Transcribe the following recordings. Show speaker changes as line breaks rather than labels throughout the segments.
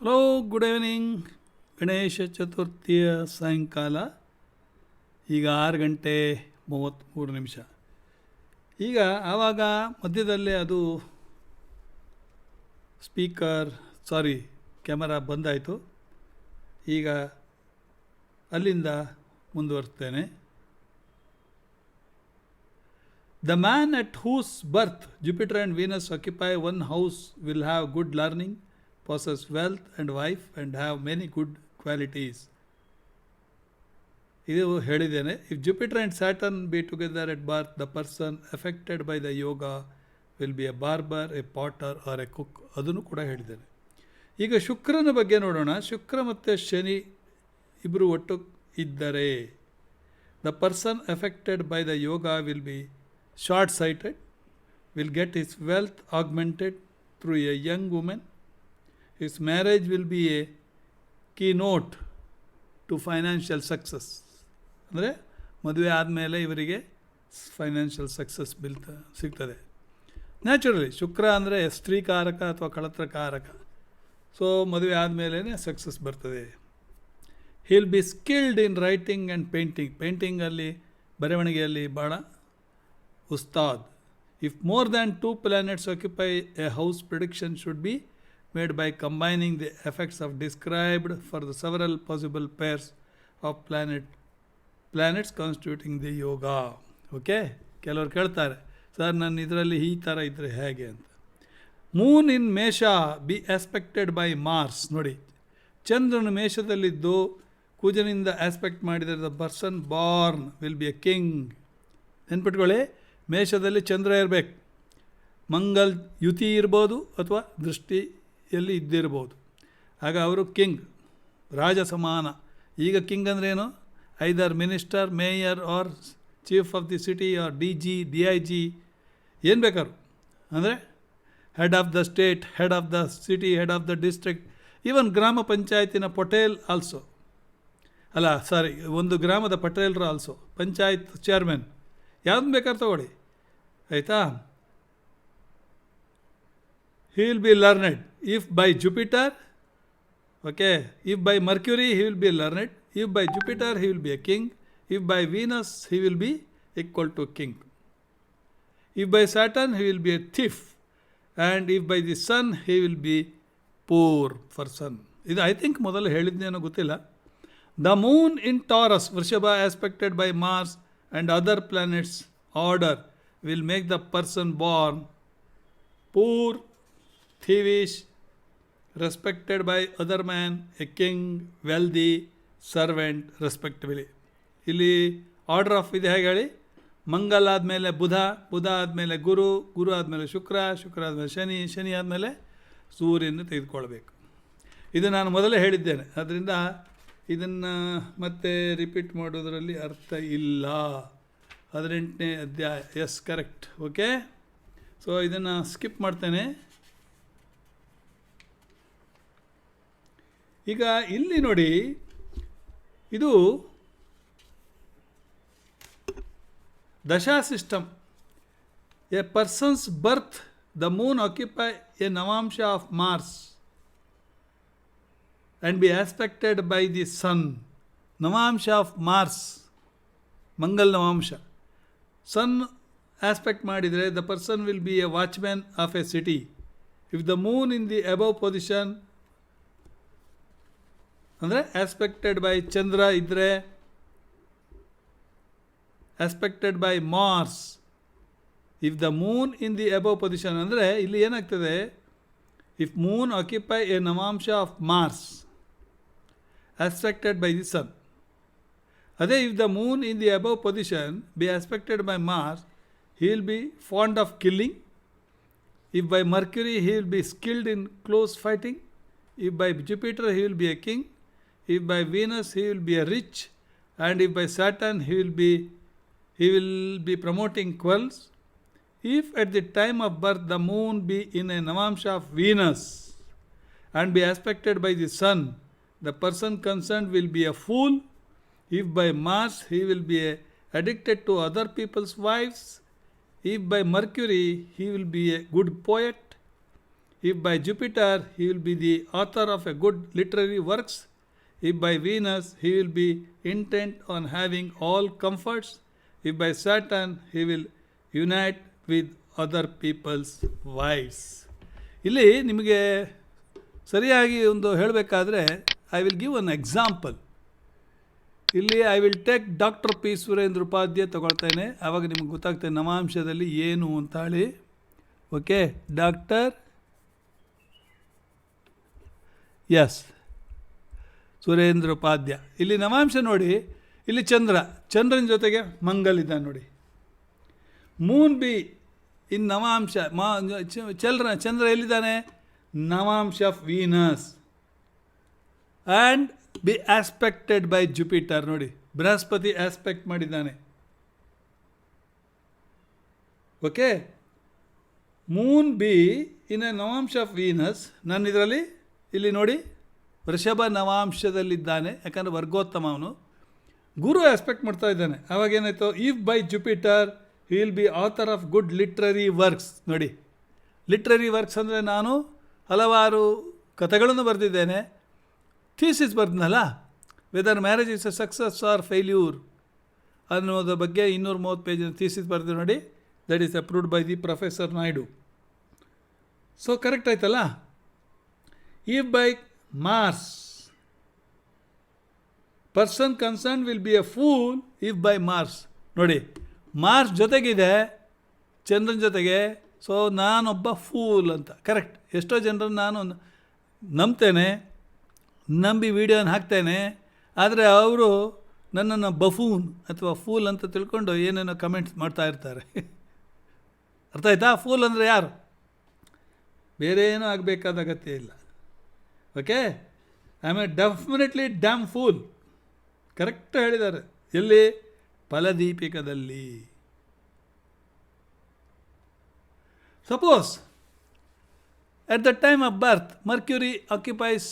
Hello, good evening. Ganesha ಚತುರ್ಥಿಯ ಸಾಯಂಕಾಲ ಈಗ 6:33. ಈಗ ಆವಾಗ ಮಧ್ಯದಲ್ಲೇ ಅದು ಕ್ಯಾಮರಾ ಬಂದಾಯಿತು. ಈಗ ಅಲ್ಲಿಂದ ಮುಂದುವರಿಸ್ತೇನೆ. The man at whose birth Jupiter and Venus occupy one house will have good learning, possess wealth and wife, and have many good qualities. ಇದು ಹೇಳಿದ್ದೇನೆ. If Jupiter and Saturn be together at birth, the person affected by the yoga will be a barber, a potter or a cook. ಅದನ್ನು ಕೂಡ ಹೇಳಿದ್ದೇನೆ. ಈಗ ಶುಕ್ರನ ಬಗ್ಗೆ ನೋಡೋಣ. ಶುಕ್ರ ಮತ್ತು ಶನಿ ಇಬ್ಬರು ಒಟ್ಟು ಇದ್ದರೆ the person affected by the yoga will be short-sighted, will get his wealth augmented through a young woman. His marriage will be a keynote to financial success. ಅಂದರೆ ಮದುವೆ ಆದಮೇಲೆ ಇವರಿಗೆ ಫೈನಾನ್ಷಿಯಲ್ ಸಕ್ಸಸ್ ಸಿಗ್ತದೆ. ನ್ಯಾಚುರಲಿ ಶುಕ್ರ ಅಂದರೆ ಸ್ತ್ರೀಕಾರಕ ಅಥವಾ ಕಳತ್ರಕಾರಕ. ಸೊ ಮದುವೆ ಆದಮೇಲೆ ಸಕ್ಸಸ್ ಬರ್ತದೆ. He'll be skilled in writing and ಪೇಂಟಿಂಗಲ್ಲಿ ಬರವಣಿಗೆಯಲ್ಲಿ ಭಾಳ ಉಸ್ತಾದ್. If more than 2 planets occupy a house, prediction should be made by combining the effects of described for the several possible pairs of planets constituting the yoga. Okay, ಕೆಲವರು ಕೇಳ್ತಾರೆ, sir ನನ್ನ ಇದರಲ್ಲಿ ಈ ಥರ ಇದ್ದರೆ ಹೇಗೆ ಅಂತ. ಮೂನ್ ಇನ್ ಮೇಷ ಬಿ ಆಸ್ಪೆಕ್ಟೆಡ್ ಬೈ ಮಾರ್ಸ್. ನೋಡಿ, ಚಂದ್ರನು ಮೇಷದಲ್ಲಿದ್ದು ಕುಜನಿಂದ ಆಸ್ಪೆಕ್ಟ್ ಮಾಡಿದರೆ the person born will be a king. ನೆನ್ಪಿಟ್ಕೊಳ್ಳಿ, ಮೇಷದಲ್ಲಿ ಚಂದ್ರ ಇರಬೇಕು. ಮಂಗಲ್ ಯುತಿ ಇರ್ಬೋದು ಅಥವಾ ದೃಷ್ಟಿಯಲ್ಲಿ ಇದ್ದಿರ್ಬೋದು. ಆಗ ಅವರು ಕಿಂಗ್, ರಾಜ ಸಮಾನ. ಈಗ ಕಿಂಗ್ ಅಂದ್ರೇನು? Either minister, mayor or chief of the city or DG, DIG, ಏನು ಬೇಕಾದ್ರು. ಅಂದರೆ head of the state, head of the city, head of the district, even ಗ್ರಾಮ ಪಂಚಾಯತಿನ ಪಟೇಲ್ ಆಲ್ಸೋ. ಒಂದು ಗ್ರಾಮದ ಪಟೇಲ್ರು ಆಲ್ಸೋ, ಪಂಚಾಯತ್ ಚೇರ್ಮನ್, ಯಾವ್ದು ಬೇಕಾದ್ರೆ ತಗೊಳ್ಳಿ, ಆಯಿತಾ. He will be learned if by Jupiter. Okay, if by Mercury he will be learned. If by Jupiter he will be a king. If by Venus he will be equal to king. If by Saturn he will be a thief. And if by the sun he will be poor for son. ಇದು I think ಮೊದಲು ಹೇಳಿದ್ನೇನೋ ಗೊತ್ತಿಲ್ಲ. The Moon in Taurus ವೃಷಭ aspected by Mars and other planets order will make the person born poor, thievish, respected by other man, a king, wealthy, servant respectively. ಇಲ್ಲಿ order of ಇದೆ ಹೇಗೆ ಹೇಳಿ? ಮಂಗಲ್ ಆದಮೇಲೆ ಬುಧ, ಬುಧ ಆದಮೇಲೆ ಗುರು, ಗುರು ಆದಮೇಲೆ ಶುಕ್ರ, ಶುಕ್ರ ಆದಮೇಲೆ ಶನಿ, ಶನಿ ಆದಮೇಲೆ ಸೂರ್ಯನ ತೆಗೆದುಕೊಳ್ಬೇಕು. ಇದು ನಾನು ಮೊದಲೇ ಹೇಳಿದ್ದೇನೆ. ಅದರಿಂದ ಇದನ್ನು ಮತ್ತೆ ರಿಪೀಟ್ ಮಾಡೋದರಲ್ಲಿ ಅರ್ಥ ಇಲ್ಲ. 18ನೇ ಅಧ್ಯಾಯ. Yes, correct. ಓಕೆ, ಸೊ ಇದನ್ನು ಸ್ಕಿಪ್ ಮಾಡ್ತೇನೆ. ಈಗ ಇಲ್ಲಿ ನೋಡಿ, ಇದು ದಶಾ system. A person's birth the moon occupy a ನವಾಂಶ of Mars and be aspected by the sun. Navamsha of Mars, Mangal Navamsha. Sun aspect ಮಾಡಿದರೆ the person will be a watchman of a city. If the moon in the above position, ಅಂದರೆ aspected by ಚಂದ್ರ ಇದ್ದರೆ, aspected by Mars. If the moon in the above position, ಅಂದರೆ ಇಲ್ಲಿ ಏನಾಗ್ತದೆ, if moon occupy a navamsha of Mars aspected by the sun. Adhe, if the moon in the above position be aspected by Mars, he will be fond of killing. If by Mercury he will be skilled in close fighting. If by Jupiter he will be a king. If by Venus he will be a rich. And if by Saturn he will be promoting quarrels. If at the time of birth the moon be in a navamsha of Venus and be aspected by the sun, the person concerned will be a fool. If by Mars he will be addicted to other people's wives. If by Mercury he will be a good poet. If by Jupiter, he will be the author of a good literary works. If by Venus, he will be intent on having all comforts. If by Saturn, he will unite with other people's wives. ಇಲ್ಲಿ ನಿಮಗೆ ಸರಿಯಾಗಿ ಒಂದು ಹೇಳಬೇಕಾದ್ರೆ I will give an example. ಇಲ್ಲಿ I will take doctor P Surendra Upadhyaya ತಗೊಳ್ತೇನೆ. ಆವಾಗ ನಿಮಗೆ ಗೊತ್ತಾಗ್ತದೆ ನವಾಂಶದಲ್ಲಿ ಏನು ಅಂತ ಹೇಳಿ. Okay, doctor S Surendra Upadhyaya. ಇಲ್ಲಿ ನವಾಂಶ ನೋಡಿ, ಇಲ್ಲಿ ಚಂದ್ರನ ಜೊತೆಗೆ ಮಂಗಲಿದ್ದಾನೆ ನೋಡಿ. ಮೂನ್ ಬಿ ಇನ್ ನವಾಂಶ, ಚಂದ್ರ ಎಲ್ಲಿದ್ದಾನೆ? ನವಾಂಶ of Venus. And be aspected by Jupiter. ನೋಡಿ, ಬೃಹಸ್ಪತಿ ಆಸ್ಪೆಕ್ಟ್ ಮಾಡಿದ್ದಾನೆ. Okay, moon be in a ನವಾಂಶ ಆಫ್ ವೀನಸ್. ನಾನು ಇದರಲ್ಲಿ ಇಲ್ಲಿ ನೋಡಿ ವೃಷಭ ನವಾಂಶದಲ್ಲಿದ್ದಾನೆ, ಯಾಕಂದರೆ ವರ್ಗೋತ್ತಮ ಅವನು. ಗುರು ಆಸ್ಪೆಕ್ಟ್ ಮಾಡ್ತಾ ಇದ್ದಾನೆ. ಆವಾಗೇನಾಯಿತು? If by Jupiter he will be author of good literary works. ನೋಡಿ, ಲಿಟ್ರರಿ ವರ್ಕ್ಸ್ ಅಂದರೆ ನಾನು ಹಲವಾರು ಕಥೆಗಳನ್ನು ಬರೆದಿದ್ದೇನೆ, ಥೀಸಿಸ್ ಬರ್ದನಲ್ಲ, whether marriage is a success or failure ಅನ್ನೋದ್ರ ಬಗ್ಗೆ 230 ಪೇಜಿನ ಥೀಸಿಸ್ ಬರೆದು ನೋಡಿ. That is approved by the professor Naidu. So correct ಆಯ್ತಲ್ಲ. If by Mars, person concerned will be a fool. If by Mars, ನೋಡಿ, ಮಾರ್ಸ್ ಜೊತೆಗಿದೆ ಚಂದ್ರನ ಜೊತೆಗೆ. ಸೊ ನಾನೊಬ್ಬ ಫೂಲ್ ಅಂತ. ಕರೆಕ್ಟ್. ಎಷ್ಟೋ ಜನರನ್ನು ನಾನು ನಂಬ್ತೇನೆ, ನಂಬಿ ವಿಡಿಯೋನ ಹಾಕ್ತೇನೆ, ಆದರೆ ಅವರು ನನ್ನನ್ನು ಬಫೂನ್ ಅಥವಾ ಫೂಲ್ ಅಂತ ತಿಳ್ಕೊಂಡು ಏನೇನೋ ಕಮೆಂಟ್ಸ್ ಮಾಡ್ತಾ ಇರ್ತಾರೆ. ಅರ್ಥ ಆಯ್ತಾ? ಫೂಲ್ ಅಂದರೆ ಯಾರು? ಬೇರೆ ಏನೂ ಆಗಬೇಕಾದ ಅಗತ್ಯ ಇಲ್ಲ. Okay, I am a definitely damn fool. Correct ಹೇಳಿದ್ದಾರೆ. ಎಲ್ಲಿ? ಫಲದೀಪಿಕದಲ್ಲಿ. Suppose at the time of birth Mercury occupies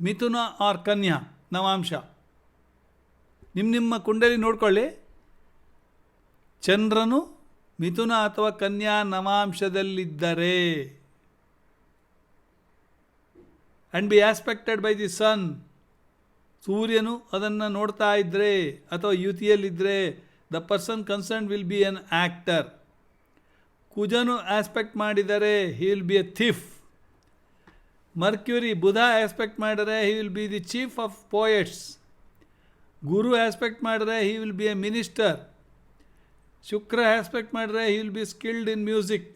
ಮಿಥುನ ಆರ್ ಕನ್ಯಾ ನವಾಂಶ. ನಿಮ್ಮ ಕುಂಡಲಿ ನೋಡ್ಕೊಳ್ಳಿ. ಚಂದ್ರನು ಮಿಥುನ ಅಥವಾ ಕನ್ಯಾ ನವಾಂಶದಲ್ಲಿದ್ದರೆ and be aspected by the sun, ಸೂರ್ಯನು ಅದನ್ನು ನೋಡ್ತಾ ಇದ್ದರೆ ಅಥವಾ ಯುತಿಯಲ್ಲಿದ್ದರೆ, the person concern will be an actor. ಕುಜನು ಆಸ್ಪೆಕ್ಟ್ ಮಾಡಿದರೆ he will be a thief. Mercury ಬುಧ ಆಸ್ಪೆಕ್ಟ್ ಮಾಡಿದರೆ he will be the chief of poets. ಗುರು ಆಸ್ಪೆಕ್ಟ್ ಮಾಡಿದರೆ he will be a minister. ಶುಕ್ರ ಆಸ್ಪೆಕ್ಟ್ ಮಾಡಿದರೆ he will be skilled in music.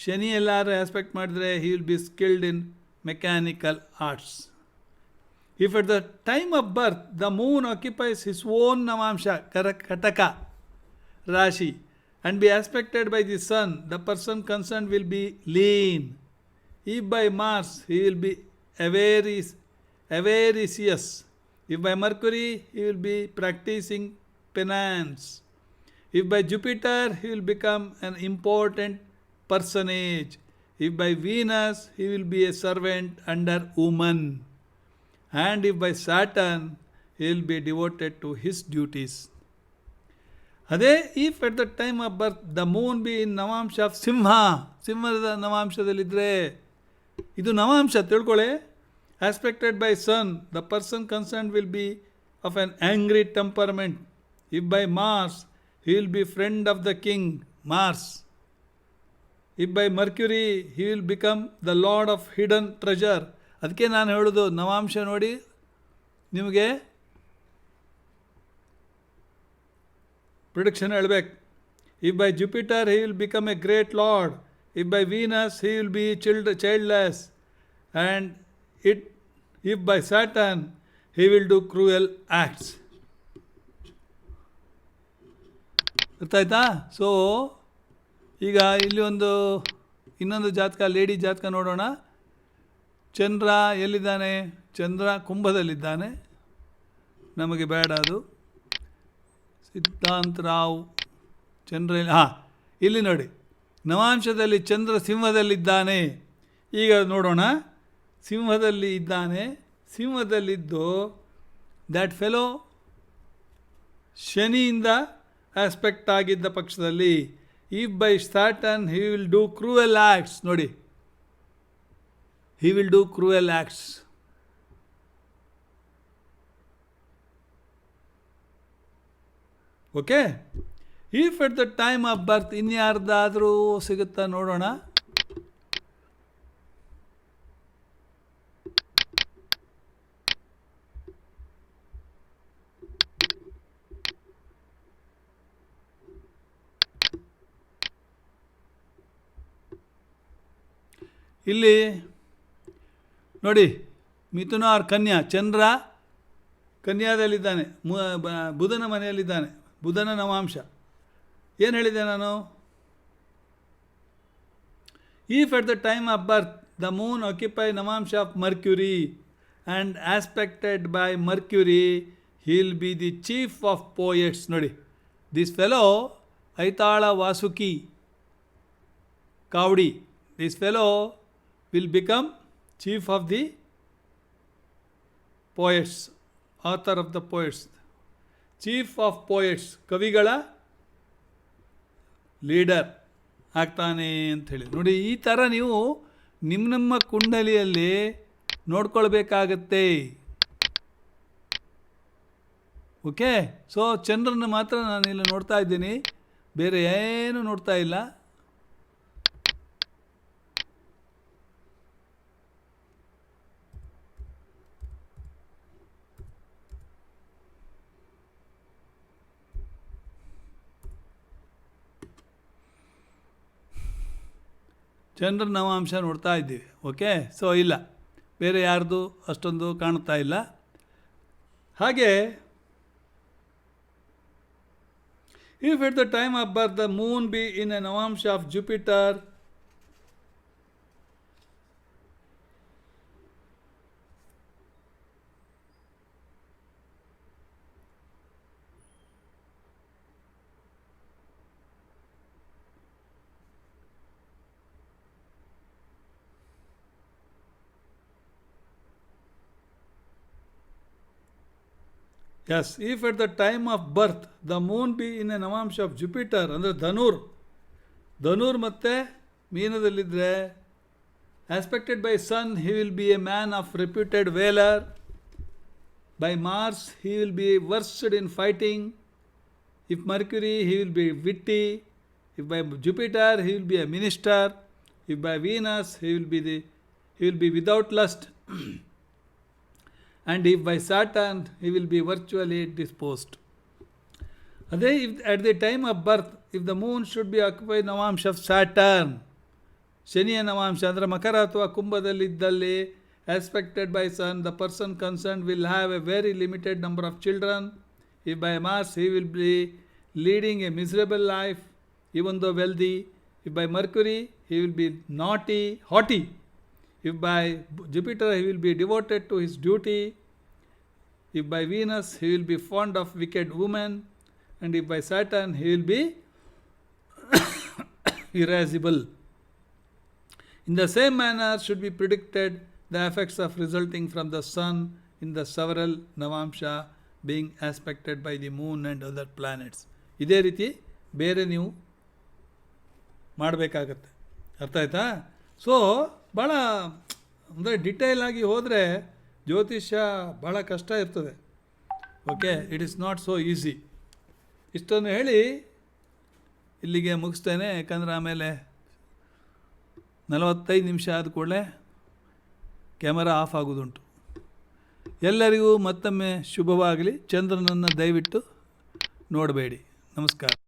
ಶನಿ ಎಲ್ಲಾರು ಆಸ್ಪೆಕ್ಟ್ ಮಾಡಿದರೆ he will be skilled in mechanical arts. If at the time of birth the moon occupies his own navamsha Kataka Rashi and be aspected by the sun, the person concerned will be lean. If by Mars, he will be avaricious. If by Mercury, he will be practicing penance. If by Jupiter, he will become an important personage. If by Venus, he will be a servant under woman. And if by Saturn, he will be devoted to his duties. ಅದೇ if at the time of birth the moon be in ನವಾಂಶ of ಸಿಂಹದ ನವಾಂಶದಲ್ಲಿದ್ದರೆ, ಇದು ನವಾಂಶ ತಿಳ್ಕೊಳ್ಳಿ. Aspected by sun, the person concern will be of an angry temperament. If by Mars, he will be friend of the king, Mars. If by Mercury, he will become the lord of hidden treasure. ಅದಕ್ಕೆ ನಾನು ಹೇಳೋದು, ನವಾಂಶ ನೋಡಿ ನಿಮಗೆ prediction ಹೇಳಬೇಕು. If by Jupiter, he will become a great lord. If by Venus, he will be childless. And if by Saturn, he will do cruel acts. ಗೊತ್ತಾಯ್ತಾ? So ಈಗ ಇಲ್ಲಿ ಇನ್ನೊಂದು ಜಾತಕ, ಲೇಡಿ ಜಾತಕ ನೋಡೋಣ. ಚಂದ್ರ ಎಲ್ಲಿದ್ದಾನೆ? ಚಂದ್ರ ಕುಂಭದಲ್ಲಿದ್ದಾನೆ. ನಮಗೆ ಬೇಡ ಅದು. ಸಿದ್ಧಾಂತರಾವ್ ಚಂದ್ರ ಇಲ್ಲಿ ನೋಡಿ, ನವಾಂಶದಲ್ಲಿ ಚಂದ್ರ ಸಿಂಹದಲ್ಲಿದ್ದಾನೆ. ಈಗ ನೋಡೋಣ, ಸಿಂಹದಲ್ಲಿ ಇದ್ದಾನೆ. ಸಿಂಹದಲ್ಲಿದ್ದು ದ್ಯಾಟ್ ಫೆಲೋ ಶನಿಯಿಂದ ಆಸ್ಪೆಕ್ಟ್ ಆಗಿದ್ದ ಪಕ್ಷದಲ್ಲಿ, if by Saturn he will do cruel acts. ನೋಡಿ, he will do cruel acts. Okay. If at the time of birth ಇನ್ಯಾರ್ದಾದರೂ ಸಿಗುತ್ತಾ ನೋಡೋಣ. ಇಲ್ಲಿ ನೋಡಿ, ಮಿಥುನ ಆರ್ ಕನ್ಯಾ, ಚಂದ್ರ ಕನ್ಯಾದಲ್ಲಿದ್ದಾನೆ, ಬುಧನ ಮನೆಯಲ್ಲಿದ್ದಾನೆ, ಬುಧನ ನವಾಂಶ. ಏನು ಹೇಳಿದೆ ನಾನು? If at the time of birth the moon occupy ನವಾಂಶ of Mercury and aspected by Mercury, he will be the chief of poets. ನೋಡಿ, this fellow Aithal Vasuki Kavadi, this fellow will become chief of the poets, author of the poets, chief of poets, ಕವಿಗಳ leader ಆಗ್ತಾನೆ ಅಂಥೇಳಿ. ನೋಡಿ, ಈ ಥರ ನೀವು ನಿಮ್ಮ ಕುಂಡಲಿಯಲ್ಲಿ ನೋಡ್ಕೊಳ್ಬೇಕಾಗತ್ತೆ. Okay. So ಚಂದ್ರನ ಮಾತ್ರ ನಾನು ಇಲ್ಲಿ ನೋಡ್ತಾ ಇದ್ದೀನಿ, ಬೇರೆ ಏನು ನೋಡ್ತಾ ಇಲ್ಲ. ಚಂದ್ರ ನವಾಂಶ ನೋಡ್ತಾ ಇದ್ದೀವಿ. ಓಕೆ. ಸೊ ಇಲ್ಲ, ಬೇರೆ ಯಾರ್ದು ಅಷ್ಟೊಂದು ಕಾಣ್ತಾ ಇಲ್ಲ. ಹಾಗೆ if at the time of birth the moon be in a ನವಾಂಶ of Jupiter, yes, if at the time of birth the moon be in a ನವಾಂಶ ಆಫ್ ಜುಪಿಟರ್, ಅಂದರೆ ಧನುರ್ ಮತ್ತು ಮೀನದಲ್ಲಿದ್ದರೆ, aspected by sun, he will be a man of reputed valour. By Mars, he will be versed in fighting. If Mercury, he will be witty. If by Jupiter, he will be a minister. If by Venus, he will be without lust. And if by Saturn, he will be virtually disposed. ಅದೇ if at the time of birth, if the moon should be occupied ನವಾಂಶ of Saturn, ಶನಿಯ ನವಾಂಶ ಅಂದರೆ ಮಕರ ಅಥವಾ ಕುಂಭದಲ್ಲಿದ್ದಲ್ಲಿ, aspected by sun, the person concerned will have a very limited number of children. If by Mars, he will be leading a miserable life even though wealthy. If by Mercury, he will be haughty. If by Jupiter, he will be devoted to his duty. If by Venus, he will be fond of wicked women. And if by Saturn, he will be irascible. In the same manner should be predicted the effects of resulting from the sun in the several navamsha being aspected by the moon and other planets. ಇದೇ ರೀತಿ ಬೇರೆ ನೀವು ಮಾಡಬೇಕಾಗತ್ತೆ. ಅರ್ಥ ಆಯ್ತಾ? So ಭಾಳ ಅಂದರೆ detail ಆಗಿ ಹೋದರೆ ಜ್ಯೋತಿಷ್ಯ ಭಾಳ ಕಷ್ಟ ಇರ್ತದೆ. Okay, it is not so easy. ಇಷ್ಟನ್ನು ಹೇಳಿ ಇಲ್ಲಿಗೆ ಮುಗಿಸ್ತೇನೆ, ಯಾಕಂದರೆ ಆಮೇಲೆ 45 ನಿಮಿಷ ಆದ ಕೂಡಲೇ ಕ್ಯಾಮರಾ ಆಫ್ ಆಗೋದುಂಟು. ಎಲ್ಲರಿಗೂ ಮತ್ತೊಮ್ಮೆ ಶುಭವಾಗಲಿ. ಚಂದ್ರನನ್ನು ದಯವಿಟ್ಟು ನೋಡಬೇಡಿ. ನಮಸ್ಕಾರ.